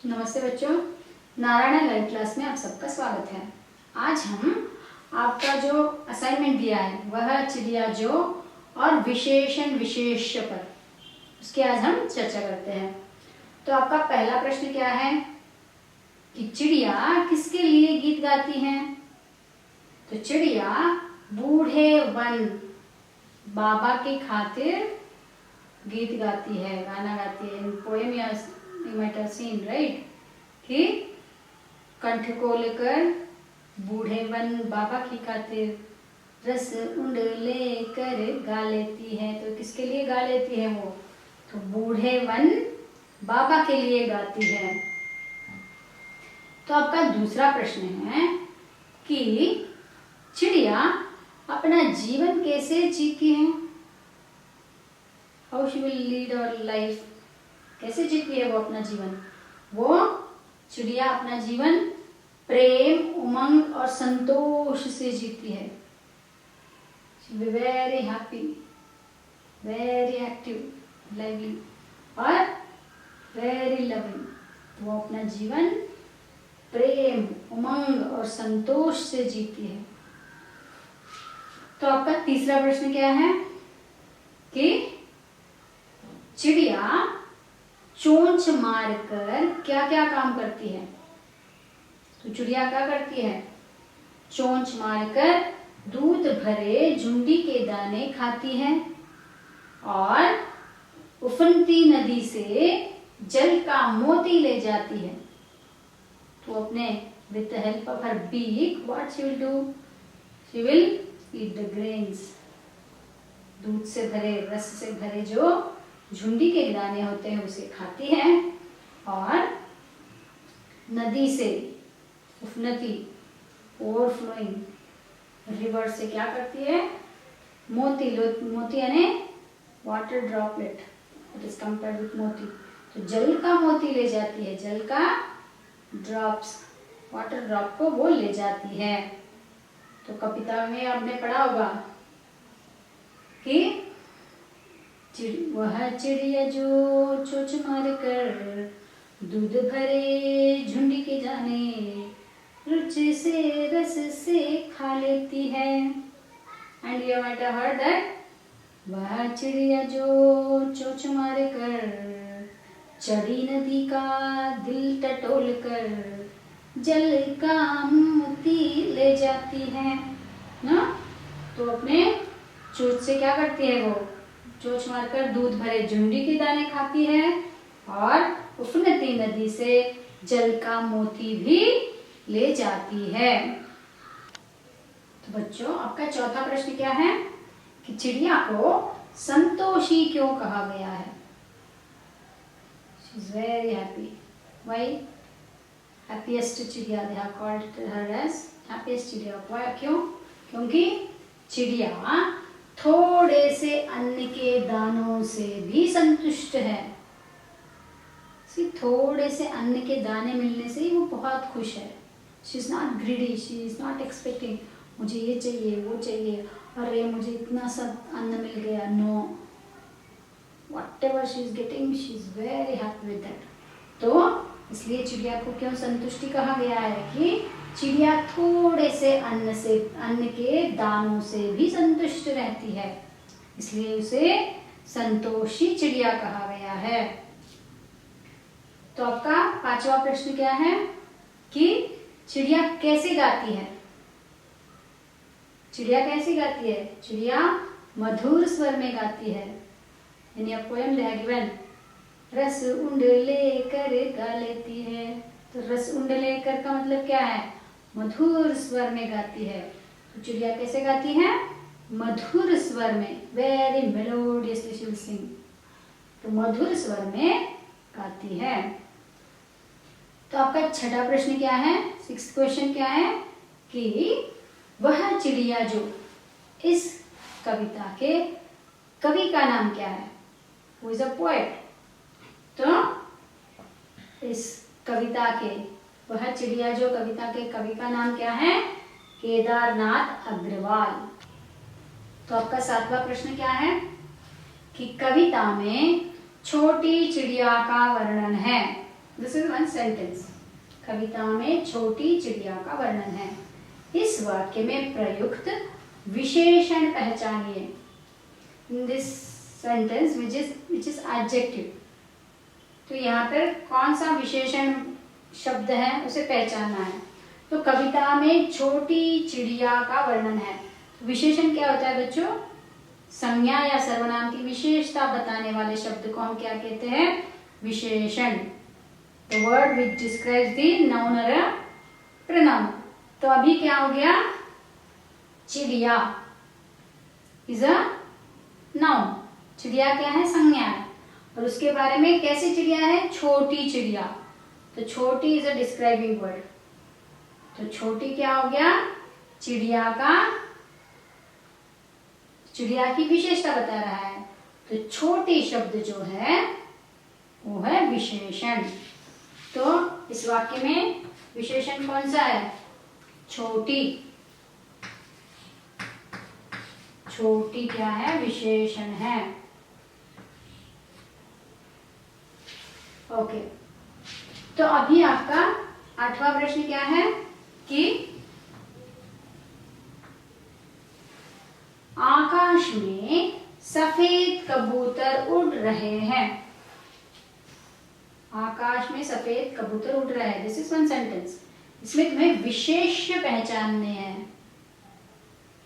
नमस्ते बच्चों, Narayan live class में आप सबका स्वागत है। आज हम आपका जो असाइनमेंट दिया है वह चिड़िया जो और विशेषण विशेष्य पर उसकी आज हम चर्चा करते हैं। तो आपका पहला प्रश्न क्या है कि चिड़िया किसके लिए गीत गाती हैं? तो चिड़िया बूढ़े वन बाबा की खातिर गीत गाती है, गाना गाती है। पोएम या you might have seen, right? कि कंठ को लेकर बूढ़े वन बाबा की खातिर रस उंड लेकर गा लेती है। तो किसके लिए गा लेती है वो? तो बूढ़े वन बाबा के लिए गाती है। तो आपका दूसरा प्रश्न है कि चिड़िया अपना जीवन कैसे जीती है? How she will lead our life? कैसे जीती है वो अपना जीवन? वो चिड़िया अपना जीवन प्रेम, उमंग और संतोष से जीती है। She will be very happy, very active, lively और very loving। वो अपना जीवन प्रेम, उमंग और संतोष से जीती है। तो आपका तीसरा प्रश्न क्या है कि चिड़िया चोंच मारकर क्या क्या काम करती है? तो चिड़िया क्या करती है? चोंच मारकर दूध भरे झुंडी के दाने खाती है और उफनती नदी से जल का मोती ले जाती है। तो अपने with the help of her beak, what she will do? She will eat the grains। दूध से भरे, रस से भरे जो झुंडी के दाने होते हैं उसे खाती है और नदी से उफनती ओवरफ्लोइंग रिवर से क्या करती है? मोती यानी water droplet, it is compared with मोती। तो जल का मोती ले जाती है, जल का ड्रॉप्स, वाटर ड्रॉप को वो ले जाती है। तो कविता में आपने पढ़ा होगा कि वह चिड़िया जो चोंच मार कर दूध भरे झुंडी के दाने रुचि से रस से खा लेती है। And you might have heard that वह चिड़िया जो चोंच मार कर चढ़ी नदी का दिल टटोल कर जल का मोती ले जाती है ना। तो अपने चोंच से क्या करती है? वो चोंच मारकर दूध भरे झुंडी के दाने खाती है और उफनती नदी से जल का मोती भी ले जाती है। तो बच्चों, आपका चौथा प्रश्न क्या है कि चिड़िया को संतोषी क्यों कहा गया है? She is very happy. Why? Happiest चिड़िया, they have called her as happiest चिड़िया। Why? क्यों? क्योंकि चिड़िया थोड़े से अन्न के दानों से भी संतुष्ट है। थोड़े से अन्न के दाने मिलने से ही वो बहुत खुश है। She is not greedy, she is not expecting मुझे ये चाहिए वो चाहिए, अरे मुझे इतना सब अन्न मिल गया। No, whatever she is getting she is very happy with that. तो इसलिए चिड़िया को क्यों संतुष्टि कहा गया है कि चिड़िया थोड़े से अन्न के दानों से भी संतुष्ट रहती है, इसलिए उसे संतोषी चिड़िया कहा गया है। तो आपका पांचवा प्रश्न क्या है कि चिड़िया कैसे गाती है? चिड़िया कैसे गाती है? चिड़िया मधुर स्वर में गाती है। In your poem they have given रस उंड लेकर गा लेती है। तो रस उंड लेकर का मतलब क्या है? मधुर स्वर में गाती है। तो चिड़िया कैसे गाती है? मधुर स्वर में, very melodiously she will sing. तो मधुर स्वर में गाती है। तो आपका छठा प्रश्न क्या है? सिक्स्थ क्वेश्चन क्या है कि वह चिड़िया जो, इस कविता के कवि का नाम क्या है? Who is a poet? तो इस कविता के, वह चिड़िया जो कविता के कवि का नाम क्या है? केदारनाथ अग्रवाल। तो आपका सातवां प्रश्न क्या है कि कविता में छोटी चिड़िया का वर्णन है। This is one sentence. कविता में छोटी चिड़िया का वर्णन है। इस वाक्य में प्रयुक्त विशेषण पहचानिए। In this sentence which is adjective, तो यहाँ पर कौन सा विशेषण शब्द है उसे पहचानना है। तो कविता में छोटी चिड़िया का वर्णन है। विशेषण क्या होता है बच्चों? संज्ञा या सर्वनाम की विशेषता बताने वाले शब्द को हम क्या कहते हैं? विशेषण। The word which describes the noun or a pronoun। तो अभी क्या हो गया? चिड़िया is a noun। चिड़िया क्या है? संज्ञा है। और उसके बारे में कैसी चिड़िया है? छोटी चिड़िया। तो छोटी इज अ डिस्क्राइबिंग वर्ड। तो छोटी क्या हो गया? चिड़िया की विशेषता बता रहा है। तो छोटी शब्द जो है वो है विशेषण। तो इस वाक्य में विशेषण कौन सा है? छोटी। छोटी क्या है? विशेषण है। ओके। तो अभी आपका 8वां प्रश्न क्या है कि आकाश में सफेद कबूतर उड़ रहे हैं। आकाश में सफेद कबूतर उड़ रहे हैं। This is one sentence. इसमें तुम्हें विशेष्य पहचानने हैं।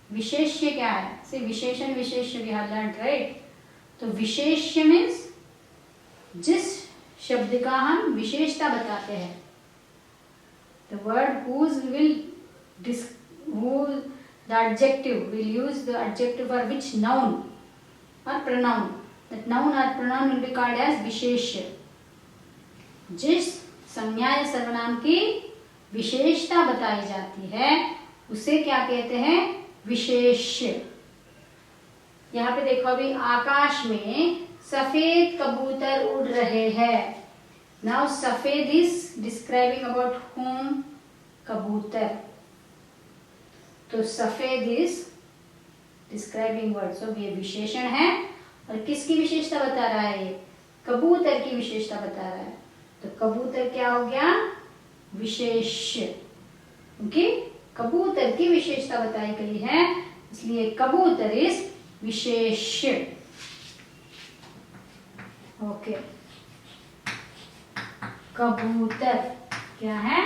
विशेष्य क्या है? से विशेषण विशेष्य वी हैव लर्नड, राइट? तो विशेष्य मीन्स जिस शब्द का हम विशेषता बताते हैं। The word whose the adjective will use the adjective for which noun or pronoun. That noun or pronoun will be called as विशेष्य। जिस संज्ञा या सर्वनाम की विशेषता बताई जाती है उसे क्या कहते हैं? विशेष्य। यहाँ पे देखो, अभी आकाश में सफेद कबूतर उड़ रहे हैं। नाउ सफेद इज डिस्क्राइबिंग अबाउट whom? कबूतर। तो सफेद इज डिस्क्राइबिंग वर्ड, सो ये विशेषण है। और किसकी विशेषता बता रहा है? ये कबूतर की विशेषता बता रहा है। तो कबूतर क्या हो गया? विशेष्य। ओके, कबूतर की विशेषता बताई गई है, इसलिए कबूतर इज विशेष्य। ओके, कबूतर क्या है?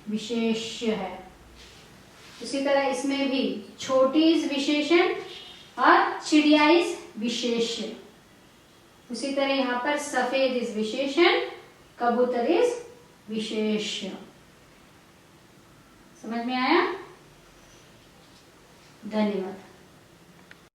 विशेष्य है। उसी तरह इसमें भी छोटी इज विशेषण और चिड़िया इज विशेष्य। उसी तरह यहाँ पर सफेद इज विशेषण, कबूतर इज विशेष्य। समझ में आया? धन्यवाद।